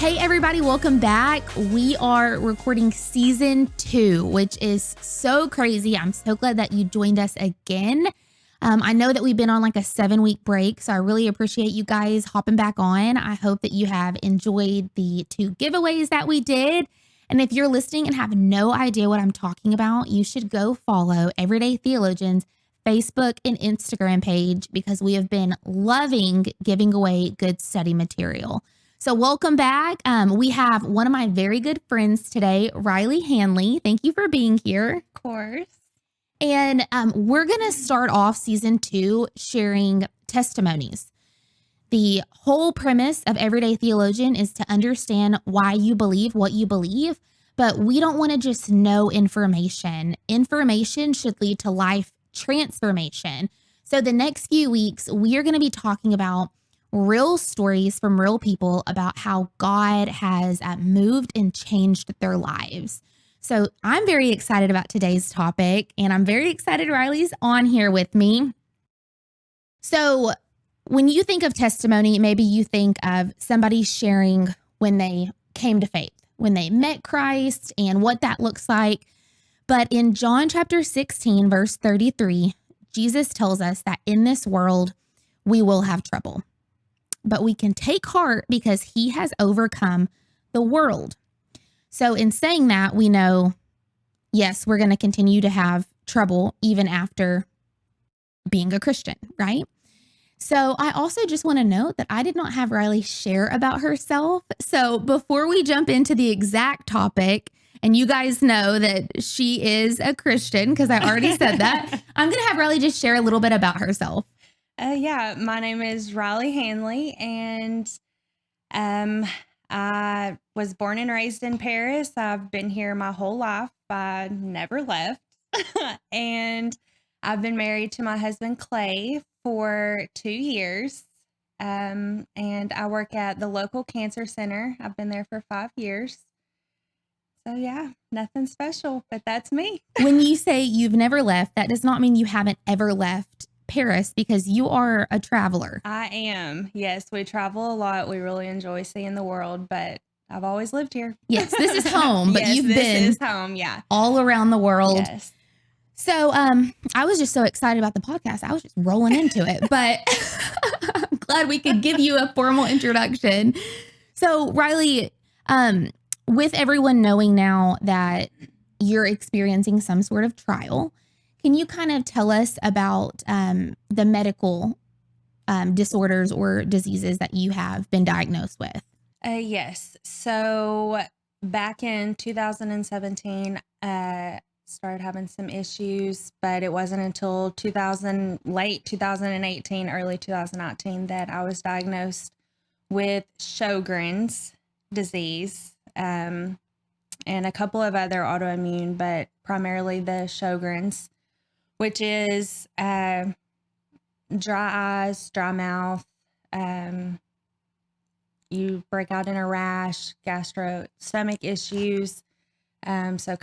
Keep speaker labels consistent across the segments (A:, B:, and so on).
A: Hey everybody, welcome back. We are recording season 2, which is so crazy. I'm so glad that you joined us again. I know that we've been on like a 7-week break, so I really appreciate you guys hopping back on. I hope that you have enjoyed the 2 giveaways that we did. And if you're listening and have no idea what I'm talking about, you should go follow Everyday Theologian's Facebook and Instagram page because we have been loving giving away good study material. So welcome back. We have one of my very good friends today, Reily Hanley. Thank you for being here.
B: Of course.
A: And we're going to start off season 2 sharing testimonies. The whole premise of Everyday Theologian is to understand why you believe what you believe, but we don't want to just know information. Information should lead to life transformation. So the next few weeks, we are going to be talking about real stories from real people about how God has moved and changed their lives. So I'm very excited about today's topic, and I'm very excited Riley's on here with me. So when you think of testimony, maybe you think of somebody sharing when they came to faith, when they met Christ and what that looks like. But in John chapter 16, verse 33, Jesus tells us that in this world, we will have trouble. But we can take heart because he has overcome the world. So in saying that, we know, yes, we're going to continue to have trouble even after being a Christian, right? So I also just want to note that I did not have Reily share about herself. So before we jump into the exact topic, and you guys know that she is a Christian because I already said that, I'm going to have Reily just share a little bit about herself.
B: My name is Reily Hanley, and I was born and raised in Paris. I've been here my whole life. I never left. And I've been married to my husband, Clay, for 2 years. And I work at the local cancer center. I've been there for 5 years. So yeah, nothing special, but that's me.
A: When you say you've never left, that does not mean you haven't ever left Paris because you are a traveler.
B: I am. Yes, we travel a lot. We really enjoy seeing the world, but I've always lived here.
A: Yes, this is home, but
B: yes,
A: you've
B: this
A: been
B: is home, yeah.
A: all around the world.
B: Yes.
A: So I was just so excited about the podcast. I was just rolling into it, but I'm glad we could give you a formal introduction. So Reily, with everyone knowing now that you're experiencing some sort of trial, can you kind of tell us about the medical disorders or diseases that you have been diagnosed with?
B: Yes. So back in 2017, started having some issues, but it wasn't until late 2018, early 2019 that I was diagnosed with Sjogren's disease and a couple of other autoimmune, but primarily the Sjogren's, which is dry eyes, dry mouth. You break out in a rash, stomach issues. So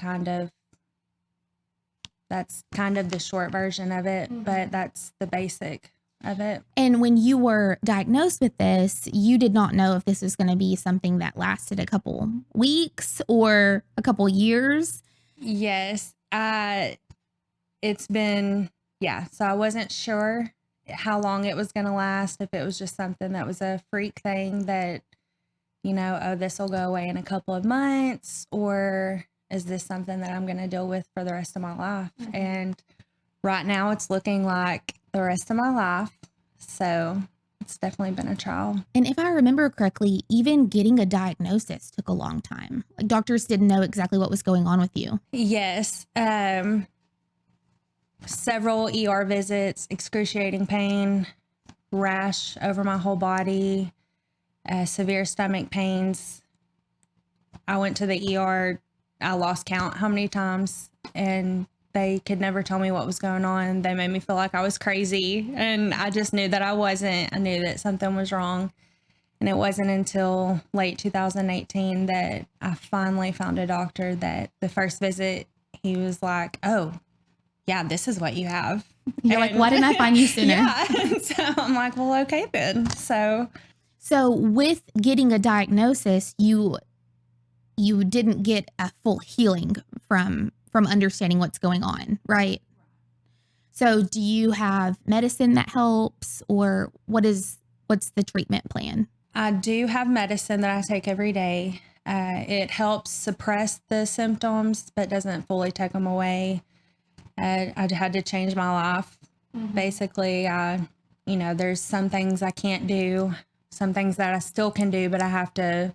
B: that's kind of the short version of it, but that's the basic of it.
A: And when you were diagnosed with this, you did not know if this was going to be something that lasted a couple weeks or a couple years?
B: Yes. It's been, so I wasn't sure how long it was going to last, if it was just something that was a freak thing that, this will go away in a couple of months, or is this something that I'm going to deal with for the rest of my life? Mm-hmm. And right now it's looking like the rest of my life. So it's definitely been a trial.
A: And if I remember correctly, even getting a diagnosis took a long time. Like doctors didn't know exactly what was going on with you.
B: Yes. Several ER visits, excruciating pain, rash over my whole body, severe stomach pains. I went to the ER. I lost count how many times, and they could never tell me what was going on. They made me feel like I was crazy, and I just knew that I wasn't. I knew that something was wrong. And it wasn't until late 2018 that I finally found a doctor that the first visit, he was like, oh, yeah, this is what you have.
A: You're like, why didn't I find you sooner?
B: Yeah. So I'm like, well, okay then. So
A: So with getting a diagnosis, you didn't get a full healing from understanding what's going on, right? So do you have medicine that helps, or what's the treatment plan?
B: I do have medicine that I take every day. It helps suppress the symptoms, but doesn't fully take them away. I had to change my life. Basically, there's some things I can't do, some things that I still can do, but I have to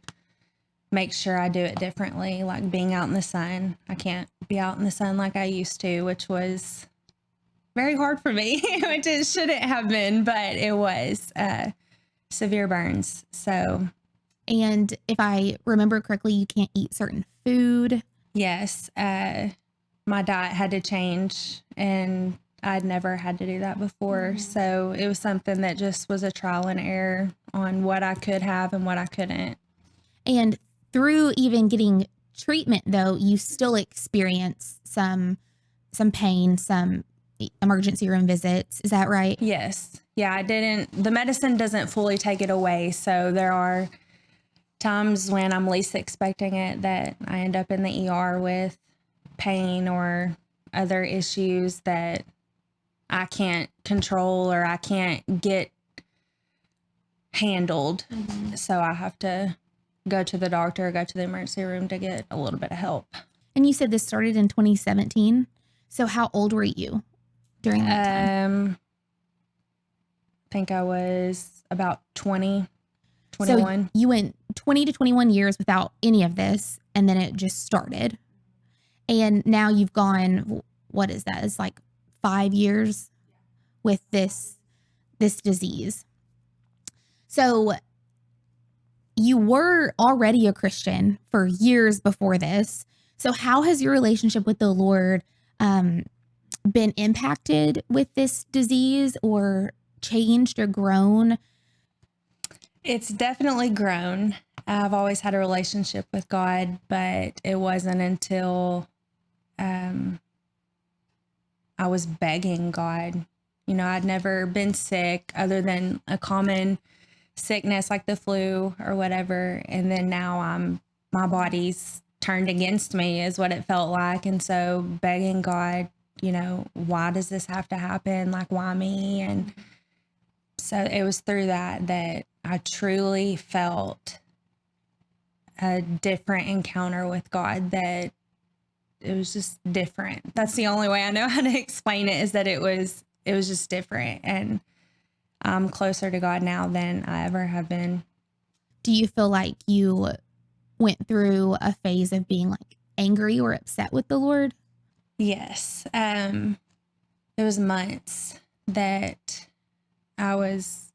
B: make sure I do it differently, like being out in the sun. I can't be out in the sun like I used to, which was very hard for me, which it shouldn't have been, but it was severe burns. So,
A: And if I remember correctly, you can't eat certain food.
B: yes, my diet had to change, and I'd never had to do that before. So it was something that just was a trial and error on what I could have and what I couldn't.
A: And through even getting treatment, though, you still experience some pain, some emergency room visits. Is that right?
B: Yes. Yeah, the medicine doesn't fully take it away. So there are times when I'm least expecting it that I end up in the ER with pain or other issues that I can't control or I can't get handled. So I have to go to the doctor, go to the emergency room to get a little bit of help.
A: And you said this started in 2017. So how old were you during that time?
B: I think I was about 20, 21.
A: So you went 20 to 21 years without any of this, and then it just started. And now you've gone, what is that? It's like 5 years with this disease. So you were already a Christian for years before this. So how has your relationship with the Lord been impacted with this disease, or changed or grown?
B: It's definitely grown. I've always had a relationship with God, but it wasn't until I was begging God. I'd never been sick other than a common sickness like the flu or whatever. And then now my body's turned against me is what it felt like. And so begging God, why does this have to happen? Like, why me? And so it was through that I truly felt a different encounter with God, that it was just different. That's the only way I know how to explain it, is that it was just different. And I'm closer to God now than I ever have been.
A: Do you feel like you went through a phase of being like angry or upset with the Lord?
B: Yes. It was months that I was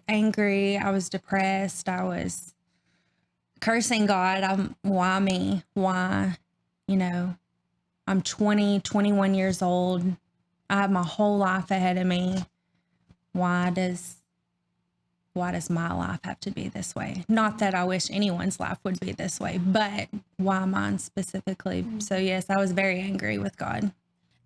B: angry. I was depressed. I was cursing God. Why me? Why? I'm 20, 21 years old. I have my whole life ahead of me. Why does my life have to be this way? Not that I wish anyone's life would be this way, but why mine specifically? So yes, I was very angry with God.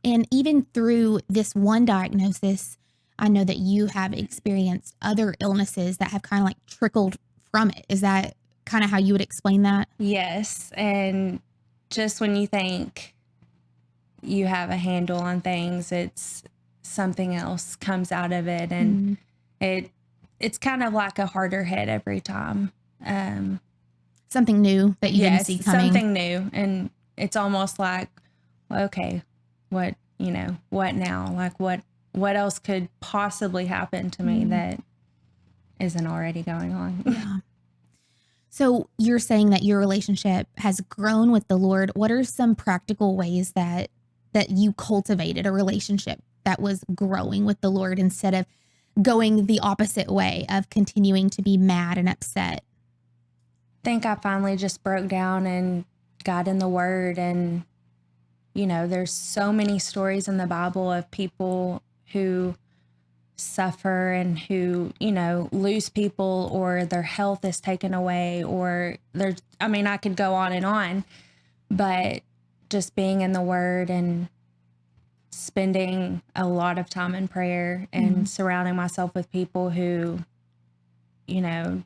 A: And even through this one diagnosis, I know that you have experienced other illnesses that have kind of like trickled from it. Is that kind of how you would explain that?
B: Yes. And just when you think you have a handle on things, it's something else comes out of it. And it's kind of like a harder hit every time.
A: Something new that you didn't see coming.
B: Something new. And it's almost like, okay, what now? Like what else could possibly happen to me that isn't already going on?
A: Yeah. So you're saying that your relationship has grown with the Lord. What are some practical ways that you cultivated a relationship that was growing with the Lord instead of going the opposite way of continuing to be mad and upset?
B: I think I finally just broke down and got in the Word. And, there's so many stories in the Bible of people who suffer and who, lose people, or their health is taken away, or I could go on, but just being in the Word and spending a lot of time in prayer and surrounding myself with people who you know,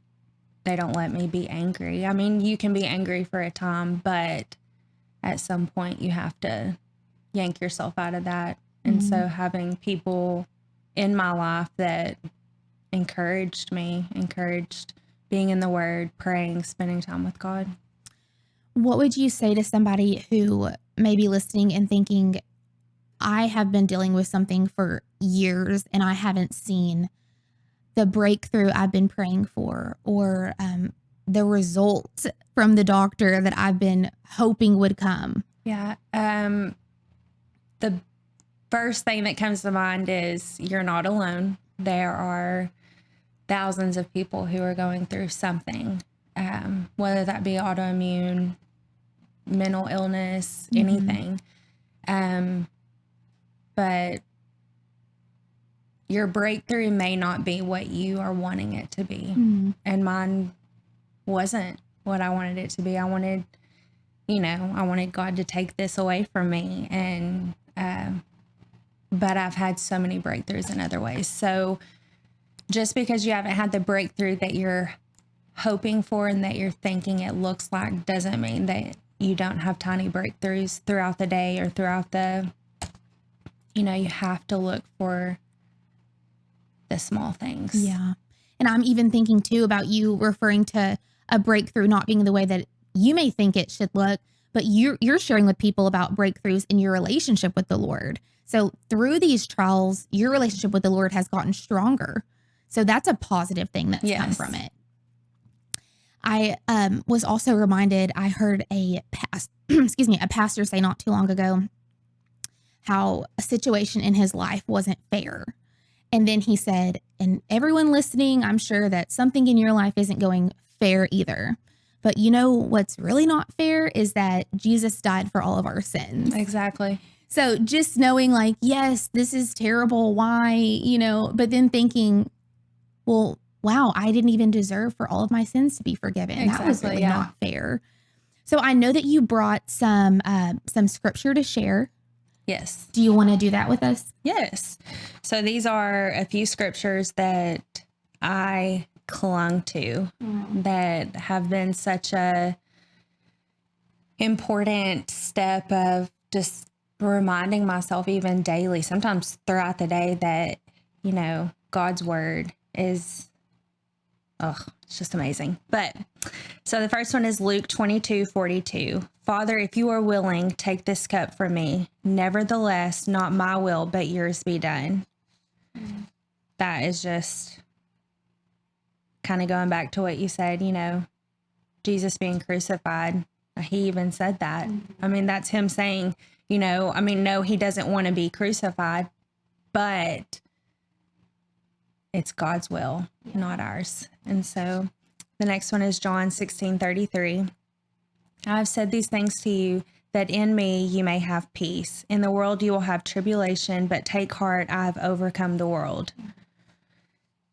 B: they don't let me be angry. I mean, you can be angry for a time, but at some point you have to yank yourself out of that. And so having people in my life that encouraged me, encouraged being in the Word, praying, spending time with God.
A: What would you say to somebody who may be listening and thinking, I have been dealing with something for years and I haven't seen the breakthrough I've been praying for, or the result from the doctor that I've been hoping would come?
B: Yeah. The first thing that comes to mind is you're not alone. There are thousands of people who are going through something, whether that be autoimmune, mental illness, anything. But your breakthrough may not be what you are wanting it to be. And mine wasn't what I wanted it to be. I wanted God to take this away from me. And, but I've had so many breakthroughs in other ways. So just because you haven't had the breakthrough that you're hoping for and that you're thinking it looks like doesn't mean that you don't have tiny breakthroughs throughout the day or throughout the, you have to look for the small things.
A: Yeah. And I'm even thinking too about you referring to a breakthrough not being the way that you may think it should look, but you're sharing with people about breakthroughs in your relationship with the Lord. So through these trials, your relationship with the Lord has gotten stronger. So that's a positive thing that's come from it. I was also reminded, I heard a pastor say not too long ago how a situation in his life wasn't fair. And then he said, and everyone listening, I'm sure that something in your life isn't going fair either. But you know what's really not fair is that Jesus died for all of our sins.
B: Exactly.
A: So just knowing like, yes, this is terrible. Why, but then thinking, well, wow, I didn't even deserve for all of my sins to be forgiven.
B: Exactly,
A: that was really not fair. So I know that you brought some scripture to share.
B: Yes.
A: Do you want to do that with us?
B: Yes. So these are a few scriptures that I clung to that have been such a important step of just reminding myself even daily, sometimes throughout the day, that, God's word is, it's just amazing. But so the first one is Luke 22:42. Father, if you are willing, take this cup from me. Nevertheless, not my will, but yours be done. That is just kind of going back to what you said, Jesus being crucified. He even said that. I mean, that's him saying, no, he doesn't want to be crucified, but it's God's will, not ours. And so the next one is John 16:33. I've said these things to you, that in me you may have peace. In the world you will have tribulation, but take heart, I have overcome the world.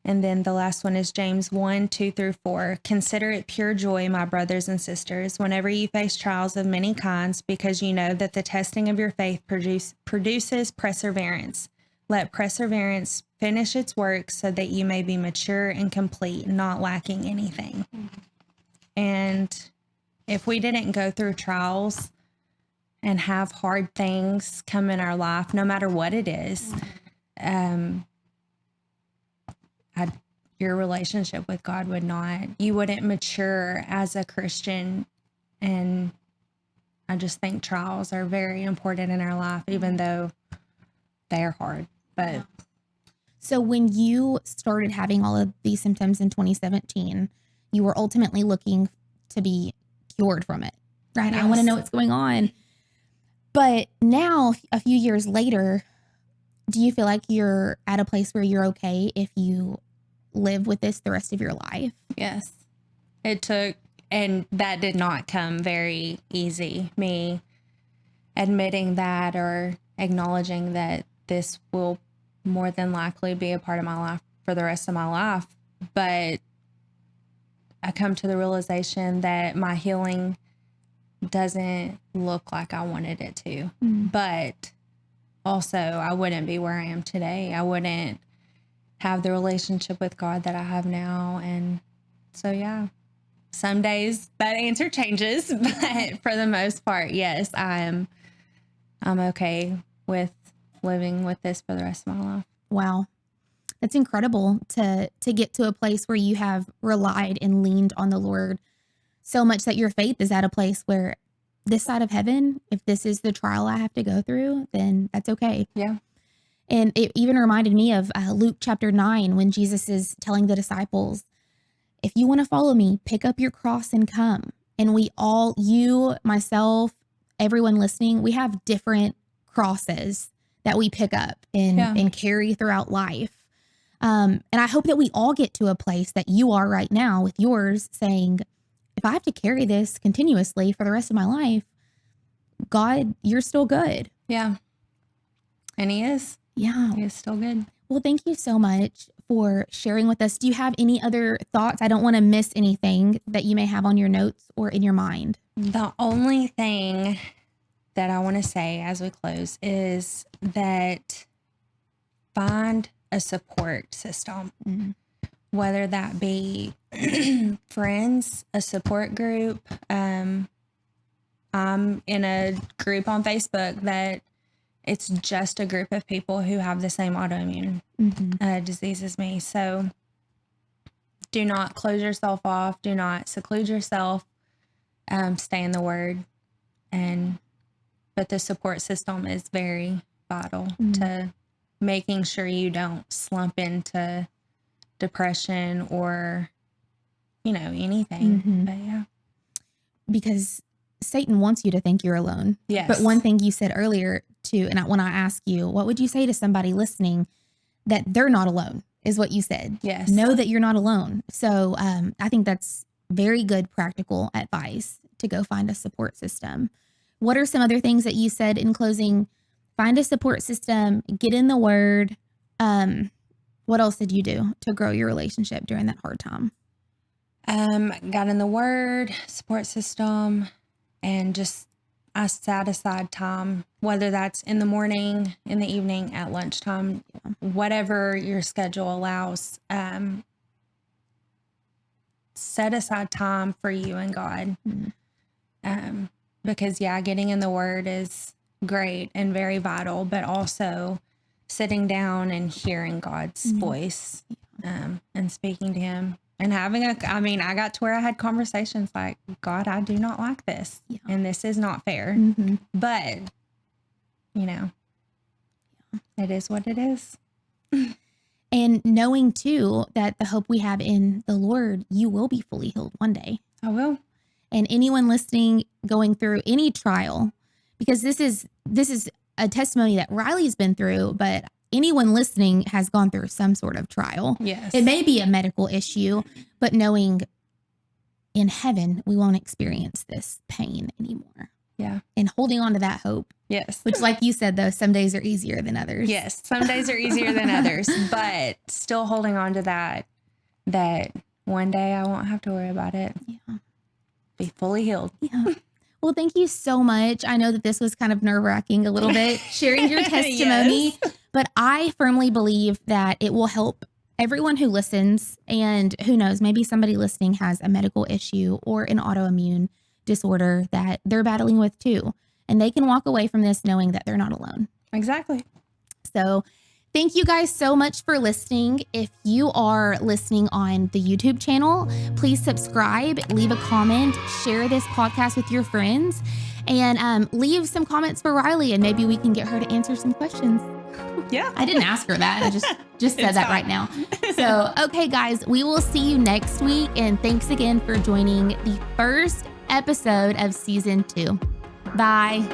B: And then the last one is James 1:2-4. Consider it pure joy, my brothers and sisters, whenever you face trials of many kinds, because you know that the testing of your faith produces perseverance. Let perseverance finish its work so that you may be mature and complete, not lacking anything. And if we didn't go through trials and have hard things come in our life, no matter what it is, your relationship with God you wouldn't mature as a Christian. And I just think trials are very important in our life, even though they are hard. But
A: so when you started having all of these symptoms in 2017, you were ultimately looking to be cured from it, right?
B: Yes.
A: I want to know what's going on. But now, a few years later, do you feel like you're at a place where you're okay if you live with this the rest of your life?
B: Yes. It took, and that did not come very easy, me admitting that or acknowledging that this will more than likely be a part of my life for the rest of my life. But I come to the realization that my healing doesn't look like I wanted it to. But also, I wouldn't be where I am today. I wouldn't have the relationship with God that I have now. And so, yeah, some days that answer changes, but for the most part, yes, I'm okay with living with this for the rest of my life.
A: Wow. That's incredible to get to a place where you have relied and leaned on the Lord so much that your faith is at a place where this side of heaven, if this is the trial I have to go through, then that's okay.
B: Yeah.
A: And it even reminded me of Luke chapter 9, when Jesus is telling the disciples, if you want to follow me, pick up your cross and come. And we all, you, myself, everyone listening, we have different crosses that we pick up and carry throughout life. And I hope that we all get to a place that you are right now with yours, saying, if I have to carry this continuously for the rest of my life, God, you're still good.
B: Yeah. And he is.
A: Yeah.
B: He is still good.
A: Well, thank you so much for sharing with us. Do you have any other thoughts? I don't want to miss anything that you may have on your notes or in your mind.
B: The only thing that I want to say as we close is that find a support system, whether that be friends, a support group. I'm in a group on Facebook that it's just a group of people who have the same autoimmune disease as me. So do not close yourself off. Do not seclude yourself. Stay in the Word. But the support system is very vital to making sure you don't slump into depression or, anything. But yeah.
A: Because Satan wants you to think you're alone.
B: Yes.
A: But one thing you said earlier too, and when I ask you, what would you say to somebody listening, that they're not alone, is what you said.
B: Yes.
A: Know that you're not alone. So I think that's very good practical advice to go find a support system. What are some other things that you said in closing? Find a support system, get in the Word. What else did you do to grow your relationship during that hard time?
B: Got in the Word, support system, and just I set aside time, whether that's in the morning, in the evening, at lunchtime, whatever your schedule allows. Set aside time for you and God. Because getting in the Word is great and very vital, but also sitting down and hearing God's voice, and speaking to him and having I got to where I had conversations like, God, I do not like this and this is not fair, but it is what it is.
A: And knowing too, that the hope we have in the Lord, you will be fully healed one day.
B: I will.
A: And anyone listening, going through any trial, because this is a testimony that Riley's been through, but anyone listening has gone through some sort of trial.
B: Yes.
A: It may be a medical issue, but knowing in heaven, we won't experience this pain anymore.
B: Yeah.
A: And holding on to that hope.
B: Yes.
A: Which, like you said, though, some days are easier than others.
B: Yes. Some days are easier than others, but still holding on to that one day I won't have to worry about it.
A: Yeah.
B: Be fully healed.
A: Yeah. Well, thank you so much. I know that this was kind of nerve-wracking a little bit, sharing your testimony, but I firmly believe that it will help everyone who listens. And who knows, maybe somebody listening has a medical issue or an autoimmune disorder that they're battling with too. And they can walk away from this knowing that they're not alone.
B: Exactly.
A: So thank you guys so much for listening. If you are listening on the YouTube channel, please subscribe, leave a comment, share this podcast with your friends, and leave some comments for Reily, and maybe we can get her to answer some questions.
B: Yeah.
A: I didn't ask her that. I just said that right now. So, okay, guys, we will see you next week. And thanks again for joining the first episode of season 2. Bye.